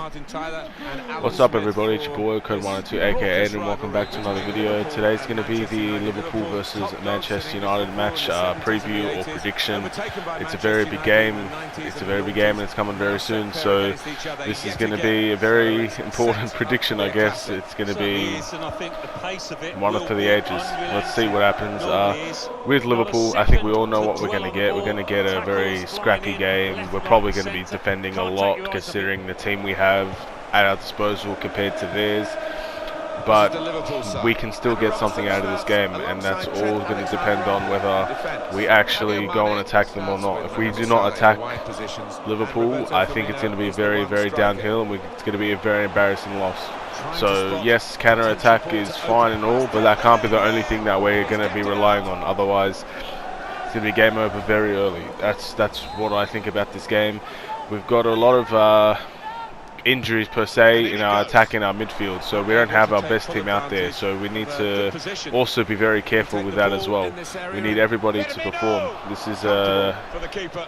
What's up everybody, it's your boy Code102 aka and welcome back to another video. Today's going to be the Liverpool versus Manchester United match preview or prediction. It's a very big game, and it's coming very soon, so this is going to be a very important prediction, I guess. It's going to be one for the ages. Let's see what happens. With Liverpool, I think we all know what we're going to get. We're going to get a very scrappy game. We're probably going to be defending a lot considering the team we have at our disposal compared to theirs, but we can still get something out of this game, and that's all going to depend on whether we actually go and attack them or not. If we do not attack Liverpool, I think it's going to be very, very downhill, and it's going to be a very embarrassing loss. So yes, counter-attack is fine and all, but that can't be the only thing that we're going to be relying on. Otherwise, it's going to be game over very early. That's what I think about this game. We've got a lot of injuries per se in our attack and our midfield, so we don't have our best team out there, so we need to also be very careful with that as well. We need everybody to perform. This is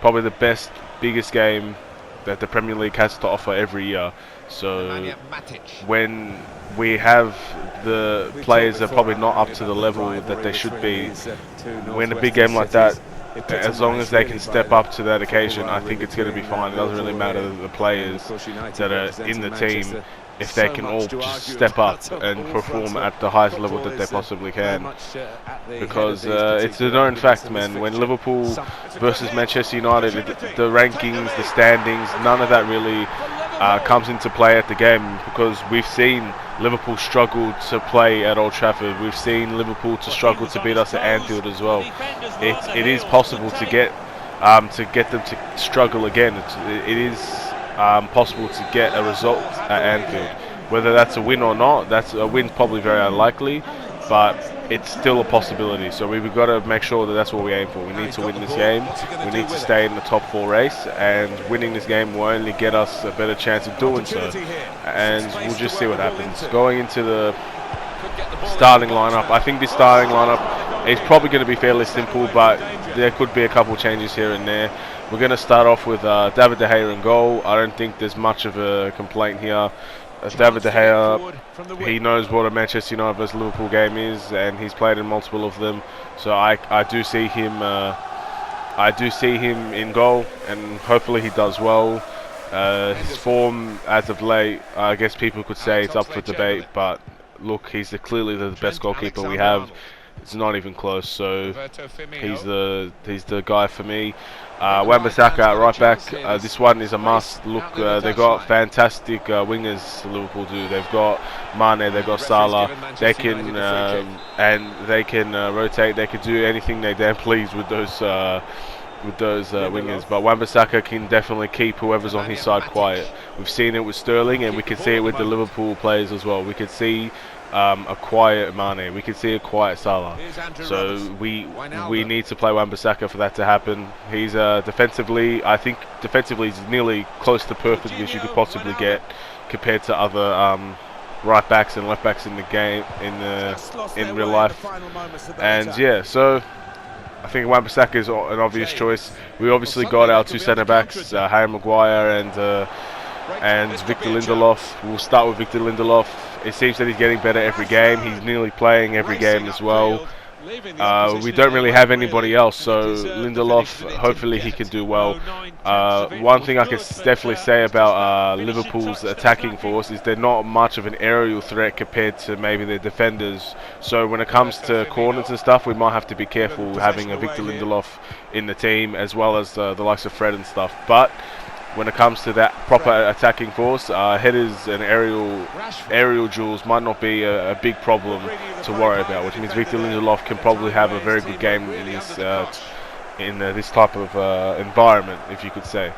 probably the biggest game that the Premier League has to offer every year, so when we have the players that are probably not up to the level that they should be, when a big game like that, as long as they can step up to that occasion, I think it's going to be fine. It doesn't really matter the players that are in the team, if they can all just step up and perform at the highest level that they possibly can. Because it's a known fact, man, when Liverpool versus Manchester United, the rankings, the standings, none of that really comes into play at the game, because we've seen Liverpool struggle to play at Old Trafford. We've seen Liverpool to struggle to beat us at Anfield as well. It is possible to get them to struggle again. It is possible to get a result at Anfield. Whether that's a win or not, that's a win's probably very unlikely, but it's still a possibility. So we've got to make sure that that's what we aim for. We need to win this game. We need to stay in the top 4 race, and winning this game will only get us a better chance of doing so. And we'll just see what happens. Going into the starting lineup, I think this starting lineup is probably going to be fairly simple, but there could be a couple changes here and there. We're going to start off with David De Gea in goal. I don't think there's much of a complaint here. David De Gea, he knows what a Manchester United vs Liverpool game is, and he's played in multiple of them. So I do see him in goal, and hopefully he does well. His form as of late, I guess people could say it's up for debate, but look, he's clearly the best goalkeeper we have. It's not even close, so he's the guy for me. Wan-Bissaka at right back. This one is a must. Look, they've got fantastic wingers. Liverpool do. They've got Mane, they've got Salah. They can rotate. They can do anything they damn please with those wingers. But Wan-Bissaka can definitely keep whoever's on his side quiet. We've seen it with Sterling, and we can see it with the Liverpool players as well. We could see a quiet Mane, we can see a quiet Salah, so we need to play Wan-Bissaka for that to happen. He's defensively, I think defensively he's nearly close to perfect as you could possibly get compared to other right backs and left backs in the game, in real life. And yeah, so I think Wan-Bissaka is an obvious choice. We obviously got our 2 centre backs, Harry Maguire and Victor Lindelof. We'll start with Victor Lindelof. It seems that he's getting better every game. He's nearly playing every game as well. We don't really have anybody else, so Lindelof, hopefully he can do well. One thing I can definitely say about Liverpool's attacking force is they're not much of an aerial threat compared to maybe their defenders. So when it comes to corners and stuff, we might have to be careful having a Victor Lindelof in the team, as well as the likes of Fred and stuff. But when it comes to that proper attacking force, headers and aerial duels might not be a big problem to worry about, which means Victor Lindelof can probably have a very good game in this type of environment, if you could say.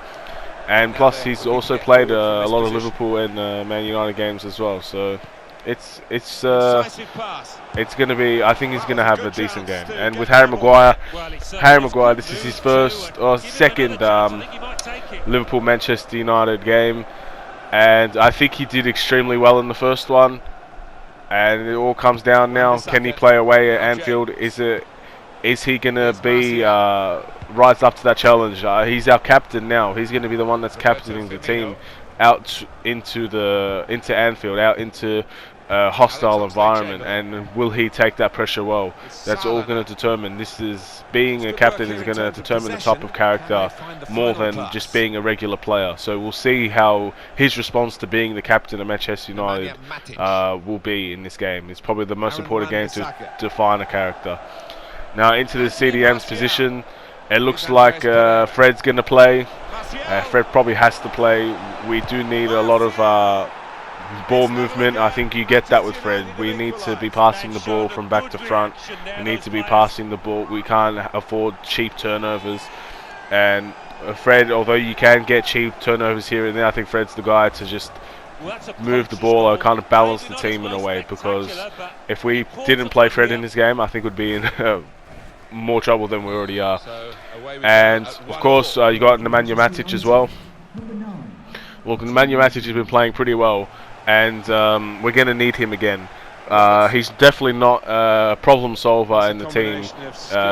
And plus, he's also played a lot of Liverpool and Man United games as well, so it's going to be, I think he's going to have a decent game. And with Harry Maguire, this is his first or second Liverpool-Manchester United game, and I think he did extremely well in the first one, and it all comes down now. Can he play away at Anfield? Is he going to be rise up to that challenge? He's our captain now. He's going to be the one that's captaining the team. into Anfield, out into a hostile environment, and will he take that pressure well? That's all going to determine. Being a captain is going to determine the type of character more than just being a regular player. So we'll see how his response to being the captain of Manchester United will be in this game. It's probably the most important game to define a character. Now into the CDM's position. It looks like Fred's going to play. Fred probably has to play. We do need a lot of ball movement. I think you get that with Fred. We need to be passing the ball from back to front. We need to be passing the ball. We can't afford cheap turnovers. And Fred, although you can get cheap turnovers here and there, I think Fred's the guy to just move the ball or kind of balance the team in a way. Because if we didn't play Fred in this game, I think we'd be in more trouble than we already are. And of course you got Nemanja Matic as well. Well, Nemanja Matic has been playing pretty well, and we're going to need him again. He's definitely not a problem solver in the team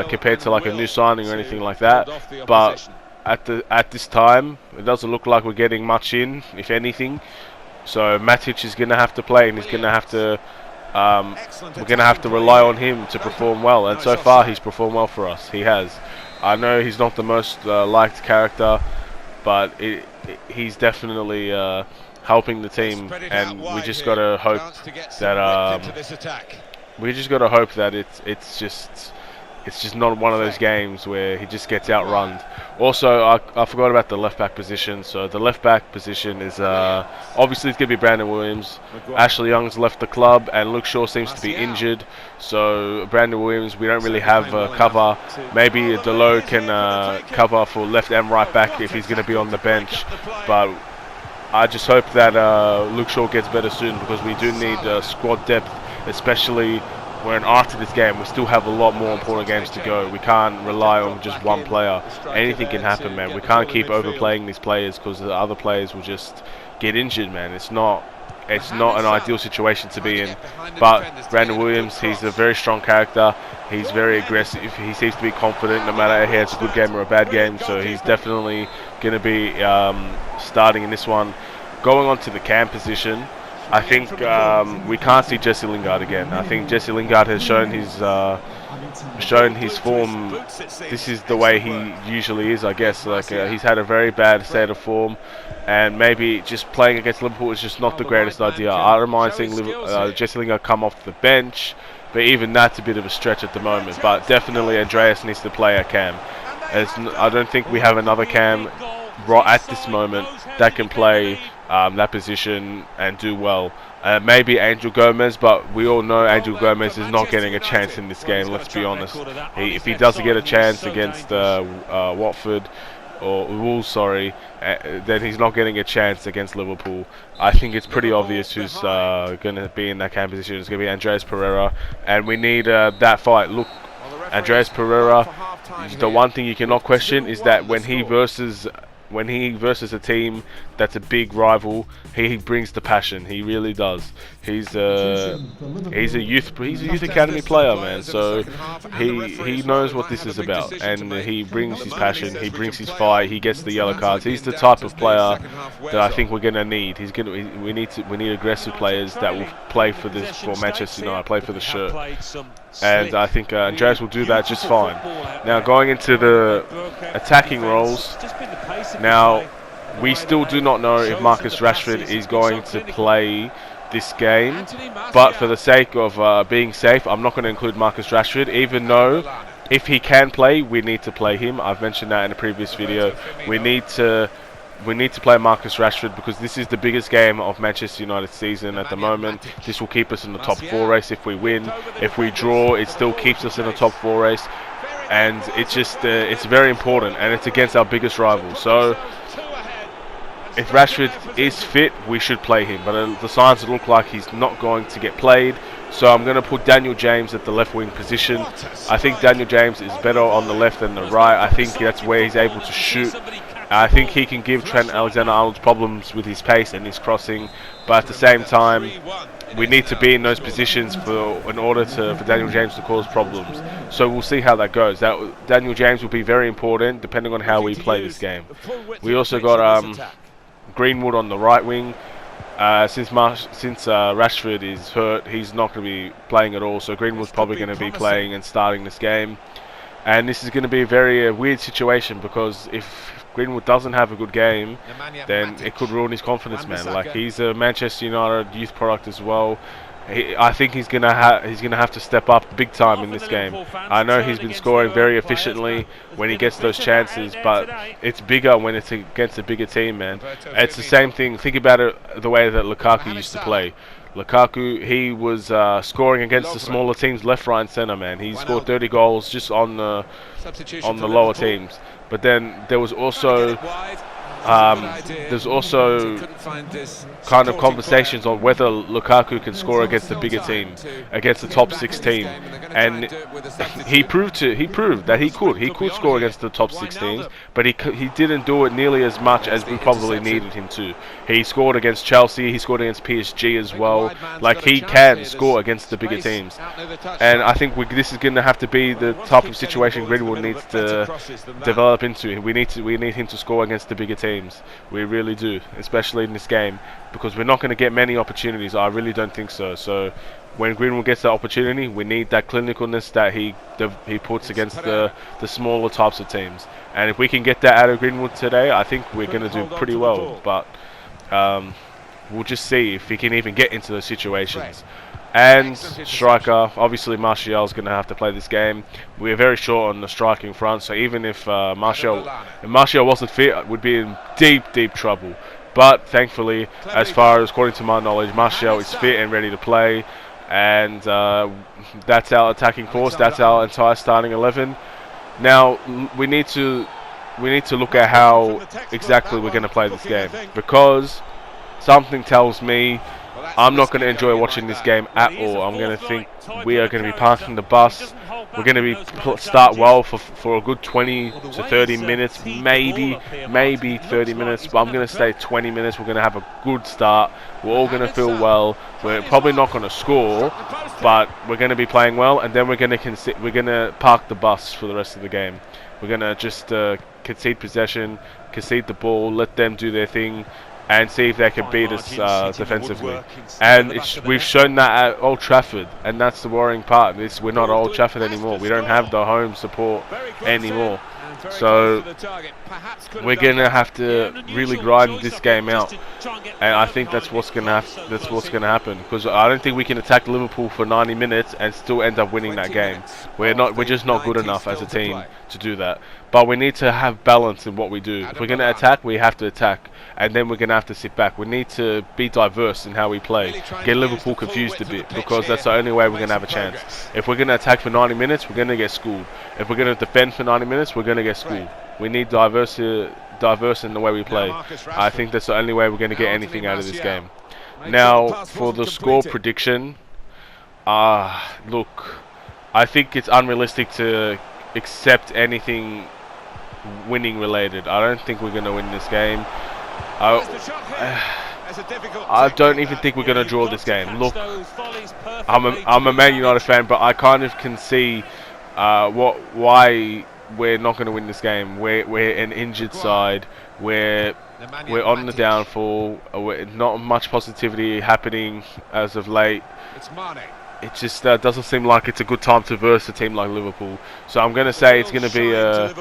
compared to like a new signing or anything like that, but at this time it doesn't look like we're getting much in, if anything. So Matic is going to have to play, and he's going to have to we're going to have to rely on him to perform well, and so far he's performed well for us. He has. I know he's not the most liked character, but he's definitely helping the team, and we just got to hope that it's just not one of those games where he just gets outrun. Also, I forgot about the left back position. So the left back position is obviously it's going to be Brandon Williams. Ashley Young's left the club, and Luke Shaw seems to be injured. So Brandon Williams, we don't really have cover. Maybe Delo can cover for left and right back if he's going to be on the bench. But I just hope that Luke Shaw gets better soon, because we do need squad depth, especially when after this game we still have a lot more important games to go. We can't rely on just one player. Anything can happen, man. We can't keep overplaying these players, because the other players will just get injured, man. It's not an ideal situation to be in. But Brandon Williams, he's a very strong character. He's very aggressive. He seems to be confident no matter if he has a good game or a bad game. So he's definitely going to be starting in this one. Going on to the cam position, I think we can't see Jesse Lingard again. I think Jesse Lingard has shown his form. This is the way he usually is, I guess. Like he's had a very bad state of form, and maybe just playing against Liverpool is just not the greatest idea. I don't mind seeing Jesse Lingard come off the bench, but even that's a bit of a stretch at the moment. But definitely Andreas needs to play at cam. I don't think we have another cam right at this moment that can play that position and do well. Maybe Angel Gomez, but we all know Angel Gomez is not getting a chance in this game, let's be honest. If he doesn't get a chance against Watford, or Wolves, sorry, then he's not getting a chance against Liverpool. I think it's pretty obvious who's going to be in that cam position. It's going to be Andreas Pereira, and we need that fight. Look, Andreas Pereira, the one thing you cannot question is that when he versus a team that's a big rival, he brings the passion. He really does. He's a youth academy player, man. So he knows what this is about, and he brings his passion. He brings his fight. He gets the yellow cards. He's the type of player that I think we're gonna need. We need aggressive players that will play for Manchester United, play for the shirt. And I think Andreas will do that just fine. Now going into the attacking roles. Now, we still do not know if Marcus Rashford is going to play this game, but for the sake of being safe, I'm not going to include Marcus Rashford, even though if he can play, we need to play him. I've mentioned that in a previous video. We need to play Marcus Rashford, because this is the biggest game of Manchester United's season at the moment. This will keep us in the top 4 race if we win. If we draw, it still keeps us in the top 4 race. And it's just it's very important, and it's against our biggest rival. So if Rashford is fit, we should play him, but the signs look like he's not going to get played. So I'm going to put Daniel James at the left wing position. I think Daniel James is better on the left than the right. I think that's where he's able to shoot. I think he can give Trent Alexander-Arnold problems with his pace and his crossing, but at the same time, we need to be in those positions in order for Daniel James to cause problems. So we'll see how that goes. Daniel James will be very important depending on how we play this game. We also got Greenwood on the right wing. Since Rashford is hurt, he's not going to be playing at all. So Greenwood's probably going to be playing and starting this game. And this is going to be a very weird situation, because if Greenwood doesn't have a good game, then it could ruin his confidence, man. Like, he's a Manchester United youth product as well. I think he's gonna have to step up big time in this game. I know he's been scoring very efficiently when he gets those chances, but it's bigger when it's against a bigger team, man. It's the same thing. Think about it the way that Lukaku used to play. Lukaku, he was scoring against the smaller teams left, right and centre, man. He scored 30 goals just on the lower teams. But then there was also kind of conversations on whether Lukaku can score against the bigger team, against the top 6 team, and he proved that he could score against the top 6 teams, but he didn't do it nearly as much as we probably needed him to. He scored against Chelsea, he scored against PSG as well. Like, he can score against the bigger teams, and I think this is going to have to be the type of situation Greenwood needs to develop into. We need him to score against the bigger teams. We really do, especially in this game, because we're not going to get many opportunities. I really don't think so. So when Greenwood gets that opportunity, we need that clinicalness that he puts against the smaller types of teams. And if we can get that out of Greenwood today, I think we're going to do pretty well. But we'll just see if he can even get into those situations. And striker, obviously Martial's going to have to play this game. We're very short on the striking front, so even if Martial wasn't fit, we'd be in deep trouble. But thankfully, as far as according to my knowledge, Martial is fit and ready to play, and that's our attacking force. That's our entire starting 11. Now we need to look at how exactly we're going to play this game, because something tells me I'm not going to enjoy watching this game at all. I'm going to think we are going to be parking the bus. We're going to start well for a good 20 to 30 minutes, maybe 30 minutes, but I'm going to stay 20 minutes. We're going to have a good start. We're all going to feel well. We're probably not going to score, but we're going to be playing well, and then we're going to park the bus for the rest of the game. We're going to just concede possession, concede the ball, let them do their thing, and see if they can beat us defensively. And we've shown that at Old Trafford, and that's the worrying part. We're not at Old Trafford anymore. We don't have the home support anymore. So we're going to have to really grind this game out, and I think that's what's going to happen, because I don't think we can attack Liverpool for 90 minutes and still end up winning that game. We're just not good enough as a team to do that. But we need to have balance in what we do. If we're going to attack, we have to attack, and then we're going to have to sit back. We need to be diverse in how we play, get Liverpool confused a bit, because that's the only way we're going to have a chance. If we're going to attack for 90 minutes, we're going to get schooled. If we're going to defend for 90 minutes, we're going to get schooled. We need diverse in the way we play. I think that's the only way we're going to get anything out of this game. Now, for the score prediction, look, I think it's unrealistic to accept anything winning related. I don't think we're going to win this game. I don't even think we're going to draw this game. Look, I'm a Man United fan, but I kind of can see why we're not going to win this game. We're an injured side. We're on the downfall. Not much positivity happening as of late. It just doesn't seem like it's a good time to verse a team like Liverpool. So I'm going to say it's going to be a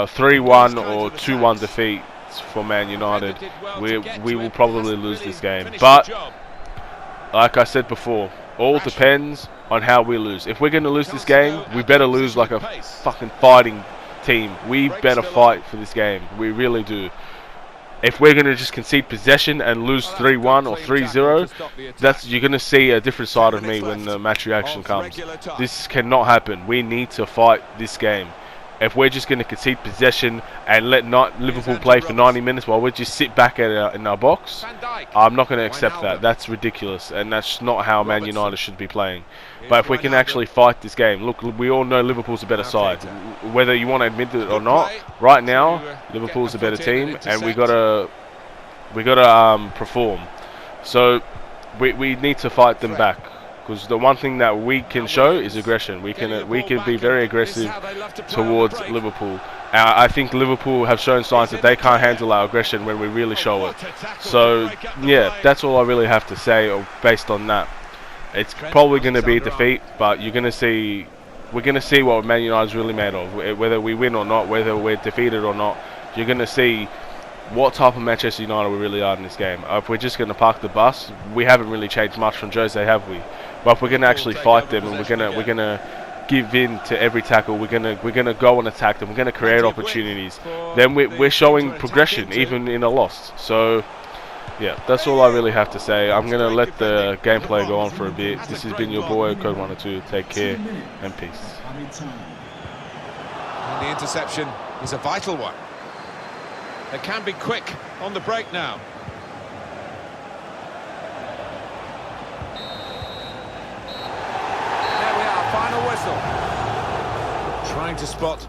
3-1 or 2-1 defeat for Man United. We will probably lose this game. But, like I said before, all depends on how we lose. If we're going to lose this game, we better lose like a fucking fighting team. We better fight for this game. We really do. If we're going to just concede possession and lose 3-1 or 3-0, you're going to see a different side of me when the match reaction comes. This cannot happen. We need to fight this game. If we're just going to concede possession and let Liverpool play for 90 minutes while we just sit back in our box, I'm not going to accept that. That's ridiculous, and that's not how Man United should be playing. But if we can actually fight this game, look, we all know Liverpool's a better side. Whether you want to admit it or not, right now Liverpool's a better team, and we gotta perform. So we need to fight them back. Because the one thing that we can show is aggression. We can be very aggressive towards Liverpool, I think Liverpool have shown signs that they can't handle our aggression when we really show it. So, yeah, that's all I really have to say based on that. It's probably going to be a defeat, but we're going to see what Man United's really made of. Whether we win or not, whether we're defeated or not, you're going to see what type of Manchester United we really are in this game. If we're just going to park the bus, we haven't really changed much from Jose, have we? But if we're going to actually fight them and we're going to give in to every tackle, we're gonna go and attack them, we're gonna create opportunities, then we're showing progression even in a loss. So yeah, that's all I really have to say. I'm gonna let the gameplay go on for a bit. This has been your boy Code 102. Take care and peace. And the interception is a vital one. It can be quick on the break now. Final whistle. Trying to spot